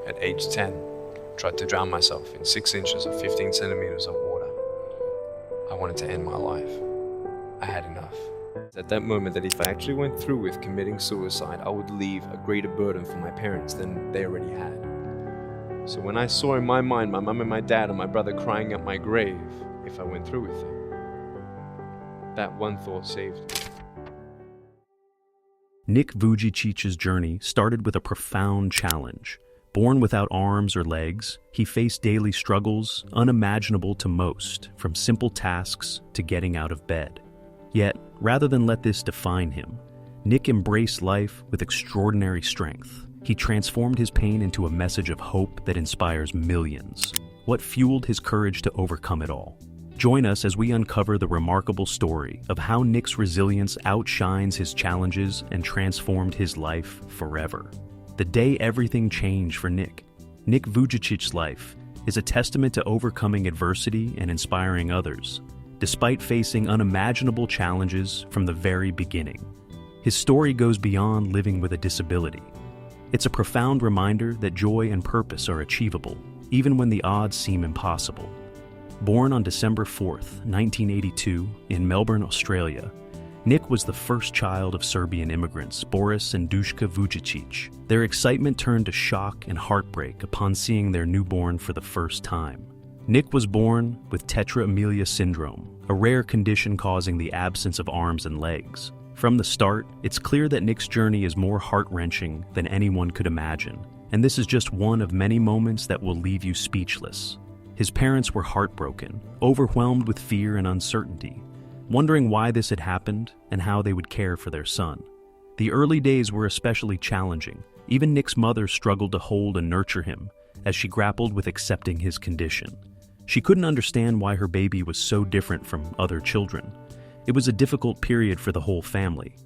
at age 10, tried to drown myself in 6 inches or 15 centimeters of water. I wanted to end my life. I had enough. At that moment that if I actually went through with committing suicide, I would leave a greater burden for my parents than they already had. So when I saw in my mind my mum and my dad and my brother crying at my grave if I went through with it, that one thought saved me. Nick Vujicic's journey started with a profound challenge. Born without arms or legs, he faced daily struggles unimaginable to most, from simple tasks to getting out of bed. Yet, rather than let this define him, Nick embraced life with extraordinary strength. He transformed his pain into a message of hope that inspires millions. What fueled his courage to overcome it all? Join us as we uncover the remarkable story of how Nick's resilience outshines his challenges and transformed his life forever. The day everything changed for Nick. Nick Vujicic's life is a testament to overcoming adversity and inspiring others, despite facing unimaginable challenges from the very beginning. His story goes beyond living with a disability. It's a profound reminder that joy and purpose are achievable, even when the odds seem impossible. Born on December 4th, 1982, in Melbourne, Australia, Nick was the first child of Serbian immigrants, Boris and Dushka Vujicic. Their excitement turned to shock and heartbreak upon seeing their newborn for the first time. Nick was born with tetra amelia syndrome, a rare condition causing the absence of arms and legs. From the start, it's clear that Nick's journey is more heart-wrenching than anyone could imagine, and this is just one of many moments that will leave you speechless. His parents were heartbroken, overwhelmed with fear and uncertainty, wondering why this had happened and how they would care for their son. The early days were especially challenging. Even Nick's mother struggled to hold and nurture him as she grappled with accepting his condition. She couldn't understand why her baby was so different from other children. It was a difficult period for the whole family.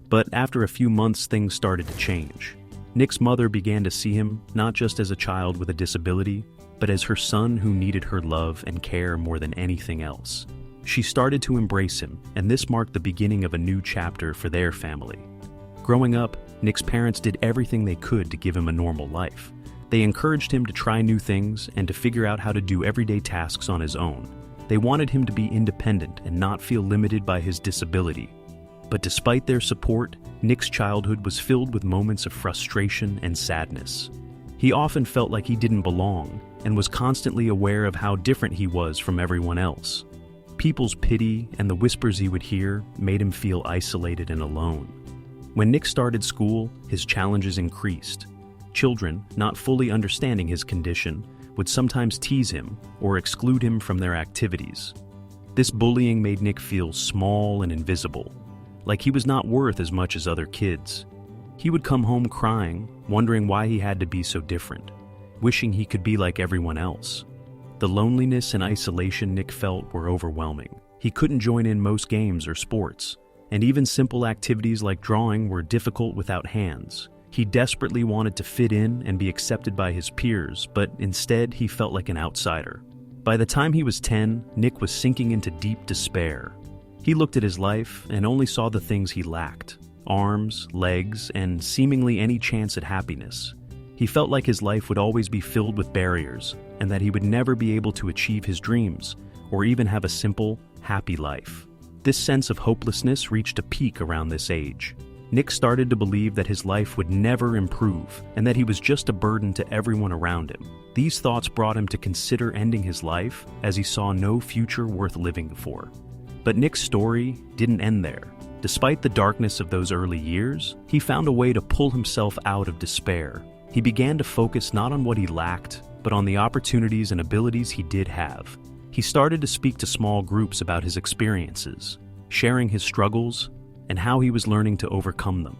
But after a few months, things started to change. Nick's mother began to see him not just as a child with a disability, but as her son who needed her love and care more than anything else. She started to embrace him, and this marked the beginning of a new chapter for their family. Growing up, Nick's parents did everything they could to give him a normal life. They encouraged him to try new things and to figure out how to do everyday tasks on his own. They wanted him to be independent and not feel limited by his disability. But despite their support, Nick's childhood was filled with moments of frustration and sadness. He often felt like he didn't belong and was constantly aware of how different he was from everyone else. People's pity and the whispers he would hear made him feel isolated and alone. When Nick started school, his challenges increased. Children, not fully understanding his condition, would sometimes tease him or exclude him from their activities. This bullying made Nick feel small and invisible, like he was not worth as much as other kids. He would come home crying, wondering why he had to be so different, wishing he could be like everyone else. The loneliness and isolation Nick felt were overwhelming. He couldn't join in most games or sports, and even simple activities like drawing were difficult without hands. He desperately wanted to fit in and be accepted by his peers, but instead he felt like an outsider. By the time he was 10, Nick was sinking into deep despair. He looked at his life and only saw the things he lacked: arms, legs, and seemingly any chance at happiness. He felt like his life would always be filled with barriers, and that he would never be able to achieve his dreams, or even have a simple, happy life. This sense of hopelessness reached a peak around this age. Nick started to believe that his life would never improve, and that he was just a burden to everyone around him. These thoughts brought him to consider ending his life, as he saw no future worth living for. But Nick's story didn't end there. Despite the darkness of those early years, he found a way to pull himself out of despair. He began to focus not on what he lacked, but on the opportunities and abilities he did have. He started to speak to small groups about his experiences, sharing his struggles and how he was learning to overcome them.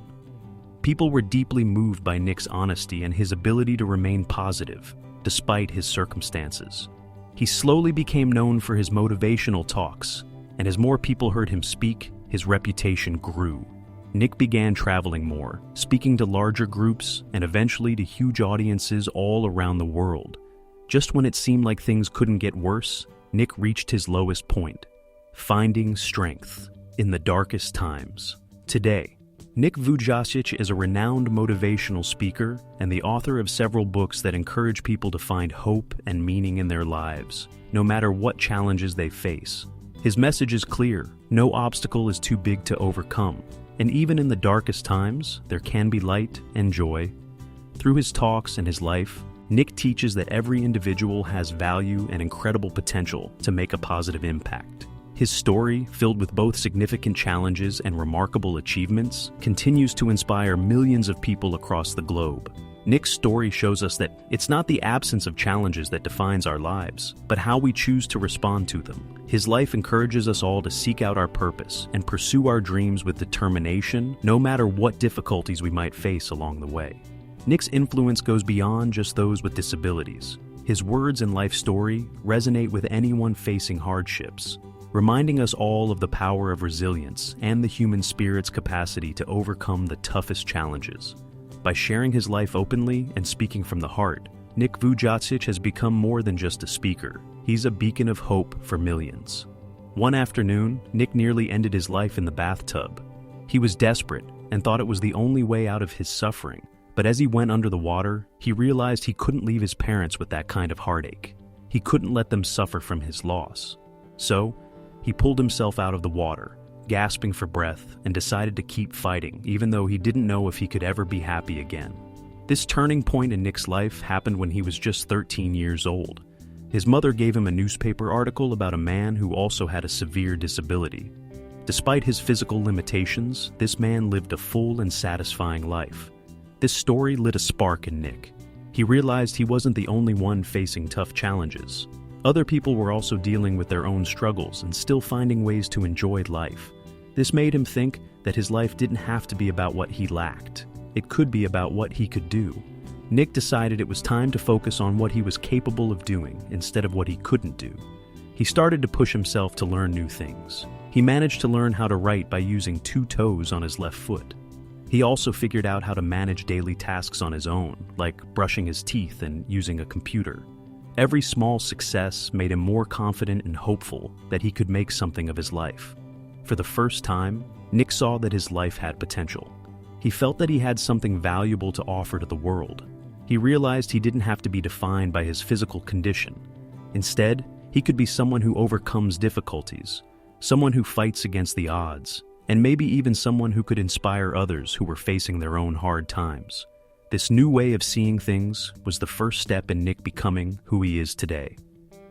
People were deeply moved by Nick's honesty and his ability to remain positive, despite his circumstances. He slowly became known for his motivational talks, and as more people heard him speak, his reputation grew. Nick began traveling more, speaking to larger groups, and eventually to huge audiences all around the world. Just when it seemed like things couldn't get worse, Nick reached his lowest point, finding strength in the darkest times. Today, Nick Vujicic is a renowned motivational speaker and the author of several books that encourage people to find hope and meaning in their lives, no matter what challenges they face. His message is clear: no obstacle is too big to overcome, and even in the darkest times, there can be light and joy. Through his talks and his life, Nick teaches that every individual has value and incredible potential to make a positive impact. His story, filled with both significant challenges and remarkable achievements, continues to inspire millions of people across the globe. Nick's story shows us that it's not the absence of challenges that defines our lives, but how we choose to respond to them. His life encourages us all to seek out our purpose and pursue our dreams with determination, no matter what difficulties we might face along the way. Nick's influence goes beyond just those with disabilities. His words and life story resonate with anyone facing hardships, reminding us all of the power of resilience and the human spirit's capacity to overcome the toughest challenges. By sharing his life openly and speaking from the heart, Nick Vujicic has become more than just a speaker. He's a beacon of hope for millions. One afternoon, Nick nearly ended his life in the bathtub. He was desperate and thought it was the only way out of his suffering. But as he went under the water, he realized he couldn't leave his parents with that kind of heartache. He couldn't let them suffer from his loss. So, he pulled himself out of the water, gasping for breath, and decided to keep fighting, even though he didn't know if he could ever be happy again. This turning point in Nick's life happened when he was just 13 years old. His mother gave him a newspaper article about a man who also had a severe disability. Despite his physical limitations, this man lived a full and satisfying life. This story lit a spark in Nick. He realized he wasn't the only one facing tough challenges. Other people were also dealing with their own struggles and still finding ways to enjoy life. This made him think that his life didn't have to be about what he lacked. It could be about what he could do. Nick decided it was time to focus on what he was capable of doing instead of what he couldn't do. He started to push himself to learn new things. He managed to learn how to write by using 2 toes on his left foot. He also figured out how to manage daily tasks on his own, like brushing his teeth and using a computer. Every small success made him more confident and hopeful that he could make something of his life. For the first time, Nick saw that his life had potential. He felt that he had something valuable to offer to the world. He realized he didn't have to be defined by his physical condition. Instead, he could be someone who overcomes difficulties, someone who fights against the odds, and maybe even someone who could inspire others who were facing their own hard times. This new way of seeing things was the first step in Nick becoming who he is today.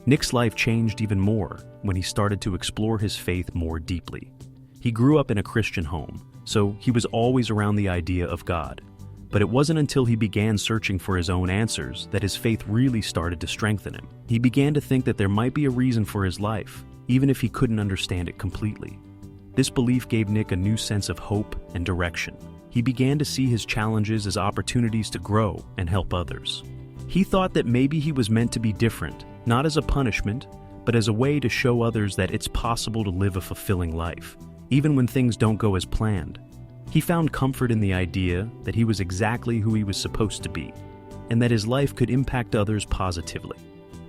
Nick's life changed even more when he started to explore his faith more deeply. He grew up in a Christian home, so he was always around the idea of God. But it wasn't until he began searching for his own answers that his faith really started to strengthen him. He began to think that there might be a reason for his life, even if he couldn't understand it completely. This belief gave Nick a new sense of hope and direction. He began to see his challenges as opportunities to grow and help others. He thought that maybe he was meant to be different, not as a punishment, but as a way to show others that it's possible to live a fulfilling life, even when things don't go as planned. He found comfort in the idea that he was exactly who he was supposed to be, and that his life could impact others positively.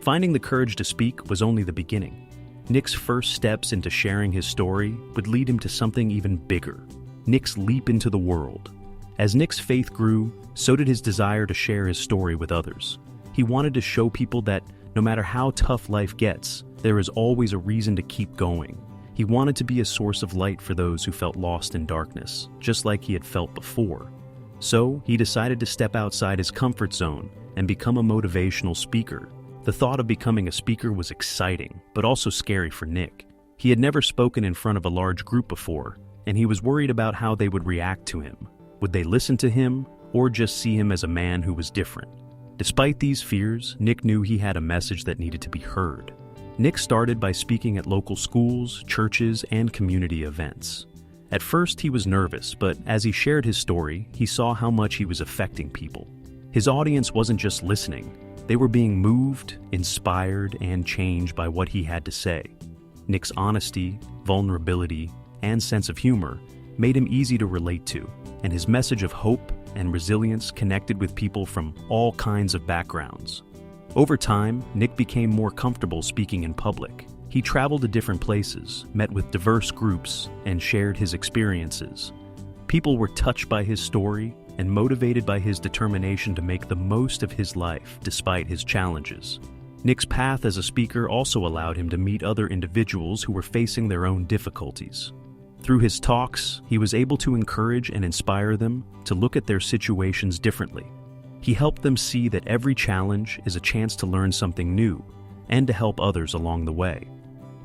Finding the courage to speak was only the beginning. Nick's first steps into sharing his story would lead him to something even bigger: Nick's leap into the world. As Nick's faith grew, so did his desire to share his story with others. He wanted to show people that no matter how tough life gets, there is always a reason to keep going. He wanted to be a source of light for those who felt lost in darkness, just like he had felt before. So, he decided to step outside his comfort zone and become a motivational speaker. The thought of becoming a speaker was exciting, but also scary for Nick. He had never spoken in front of a large group before, and he was worried about how they would react to him. Would they listen to him, or just see him as a man who was different? Despite these fears, Nick knew he had a message that needed to be heard. Nick started by speaking at local schools, churches, and community events. At first, he was nervous, but as he shared his story, he saw how much he was affecting people. His audience wasn't just listening, they were being moved, inspired, and changed by what he had to say. Nick's honesty, vulnerability, and sense of humor made him easy to relate to, and his message of hope and resilience connected with people from all kinds of backgrounds. Over time, Nick became more comfortable speaking in public. He traveled to different places, met with diverse groups, and shared his experiences. People were touched by his story and motivated by his determination to make the most of his life despite his challenges. Nick's path as a speaker also allowed him to meet other individuals who were facing their own difficulties. Through his talks, he was able to encourage and inspire them to look at their situations differently. He helped them see that every challenge is a chance to learn something new and to help others along the way.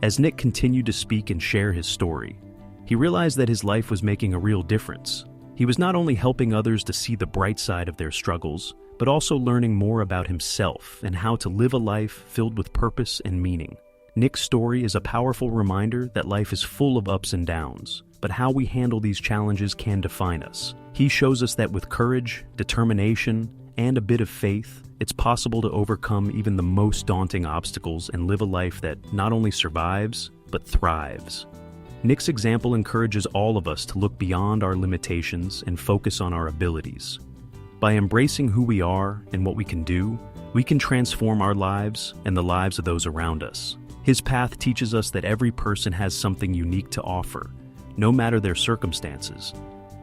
As Nick continued to speak and share his story, he realized that his life was making a real difference. He was not only helping others to see the bright side of their struggles, but also learning more about himself and how to live a life filled with purpose and meaning. Nick's story is a powerful reminder that life is full of ups and downs, but how we handle these challenges can define us. He shows us that with courage, determination, and a bit of faith, it's possible to overcome even the most daunting obstacles and live a life that not only survives, but thrives. Nick's example encourages all of us to look beyond our limitations and focus on our abilities. By embracing who we are and what we can do, we can transform our lives and the lives of those around us. His path teaches us that every person has something unique to offer, no matter their circumstances,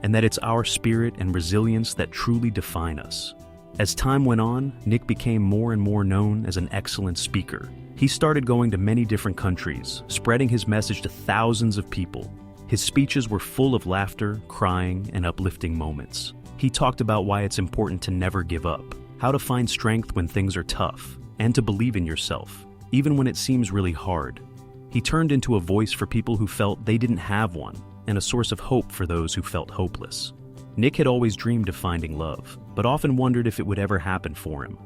and that it's our spirit and resilience that truly define us. As time went on, Nick became more and more known as an excellent speaker. He started going to many different countries, spreading his message to thousands of people. His speeches were full of laughter, crying, and uplifting moments. He talked about why it's important to never give up, how to find strength when things are tough, and to believe in yourself, even when it seems really hard. He turned into a voice for people who felt they didn't have one, and a source of hope for those who felt hopeless. Nick had always dreamed of finding love, but often wondered if it would ever happen for him.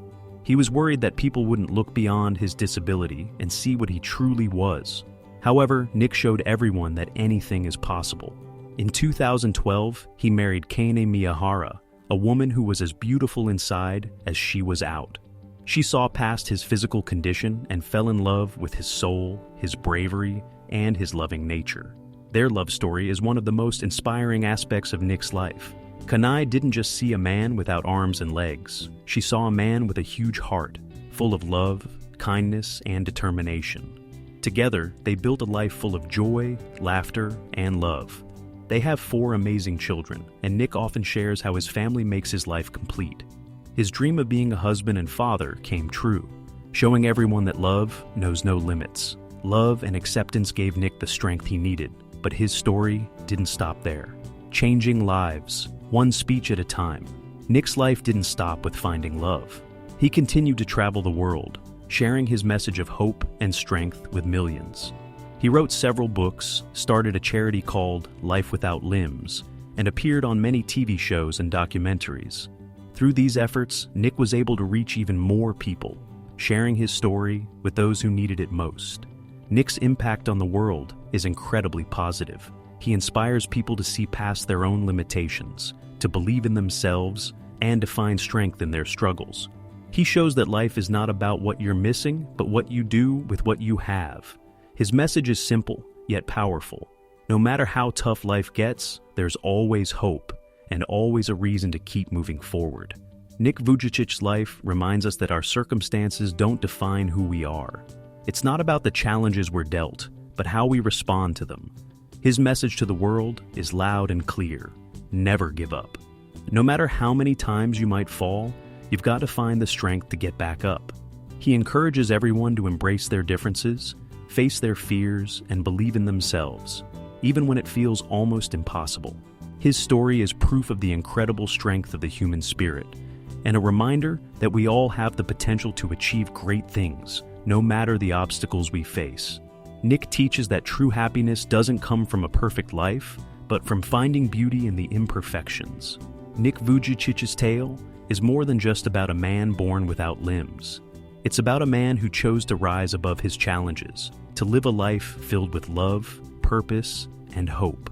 He was worried that people wouldn't look beyond his disability and see what he truly was. However, Nick showed everyone that anything is possible. In 2012, he married Kane Miyahara, a woman who was as beautiful inside as she was out. She saw past his physical condition and fell in love with his soul, his bravery, and his loving nature. Their love story is one of the most inspiring aspects of Nick's life. Kanai didn't just see a man without arms and legs. She saw a man with a huge heart, full of love, kindness, and determination. Together, they built a life full of joy, laughter, and love. They have 4 amazing children, and Nick often shares how his family makes his life complete. His dream of being a husband and father came true, showing everyone that love knows no limits. Love and acceptance gave Nick the strength he needed, but his story didn't stop there. Changing lives, one speech at a time. Nick's life didn't stop with finding love. He continued to travel the world, sharing his message of hope and strength with millions. He wrote several books, started a charity called Life Without Limbs, and appeared on many TV shows and documentaries. Through these efforts, Nick was able to reach even more people, sharing his story with those who needed it most. Nick's impact on the world is incredibly positive. He inspires people to see past their own limitations, to believe in themselves, and to find strength in their struggles. He shows that life is not about what you're missing, but what you do with what you have. His message is simple, yet powerful. No matter how tough life gets, there's always hope, and always a reason to keep moving forward. Nick Vujicic's life reminds us that our circumstances don't define who we are. It's not about the challenges we're dealt, but how we respond to them. His message to the world is loud and clear. Never give up. No matter how many times you might fall, you've got to find the strength to get back up. He encourages everyone to embrace their differences, face their fears, and believe in themselves, even when it feels almost impossible. His story is proof of the incredible strength of the human spirit, and a reminder that we all have the potential to achieve great things, no matter the obstacles we face. Nick teaches that true happiness doesn't come from a perfect life, but from finding beauty in the imperfections. Nick Vujicic's tale is more than just about a man born without limbs. It's about a man who chose to rise above his challenges, to live a life filled with love, purpose, and hope.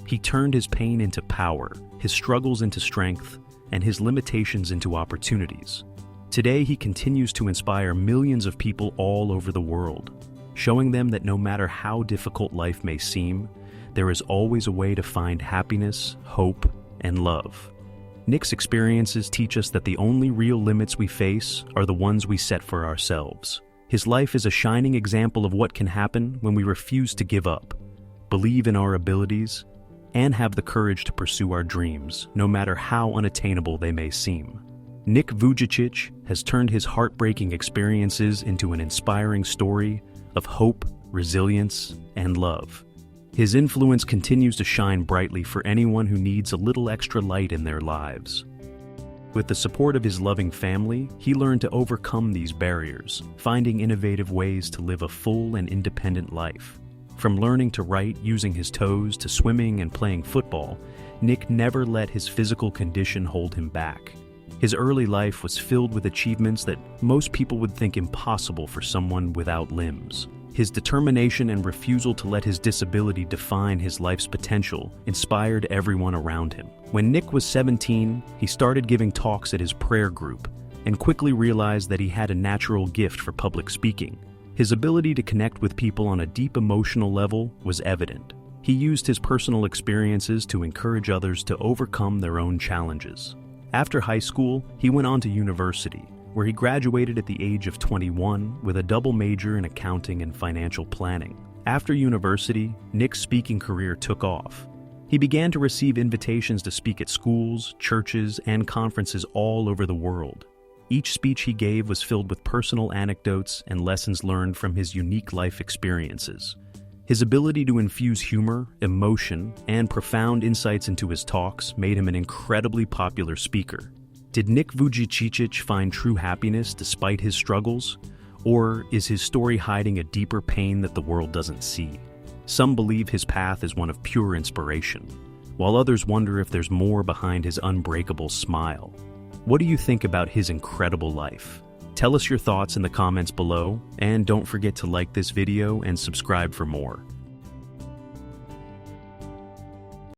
He turned his pain into power, his struggles into strength, and his limitations into opportunities. Today, he continues to inspire millions of people all over the world, showing them that no matter how difficult life may seem, there is always a way to find happiness, hope, and love. Nick's experiences teach us that the only real limits we face are the ones we set for ourselves. His life is a shining example of what can happen when we refuse to give up, believe in our abilities, and have the courage to pursue our dreams, no matter how unattainable they may seem. Nick Vujicic has turned his heartbreaking experiences into an inspiring story of hope, resilience, and love. His influence continues to shine brightly for anyone who needs a little extra light in their lives. With the support of his loving family, he learned to overcome these barriers, finding innovative ways to live a full and independent life. From learning to write using his toes to swimming and playing football, Nick never let his physical condition hold him back. His early life was filled with achievements that most people would think impossible for someone without limbs. His determination and refusal to let his disability define his life's potential inspired everyone around him. When Nick was 17, he started giving talks at his prayer group and quickly realized that he had a natural gift for public speaking. His ability to connect with people on a deep emotional level was evident. He used his personal experiences to encourage others to overcome their own challenges. After high school, he went on to university, where he graduated at the age of 21 with a double major in accounting and financial planning. After university, Nick's speaking career took off. He began to receive invitations to speak at schools, churches, and conferences all over the world. Each speech he gave was filled with personal anecdotes and lessons learned from his unique life experiences. His ability to infuse humor, emotion, and profound insights into his talks made him an incredibly popular speaker. Did Nick Vujicic find true happiness despite his struggles? Or is his story hiding a deeper pain that the world doesn't see? Some believe his path is one of pure inspiration, while others wonder if there's more behind his unbreakable smile. What do you think about his incredible life? Tell us your thoughts in the comments below, and don't forget to like this video and subscribe for more.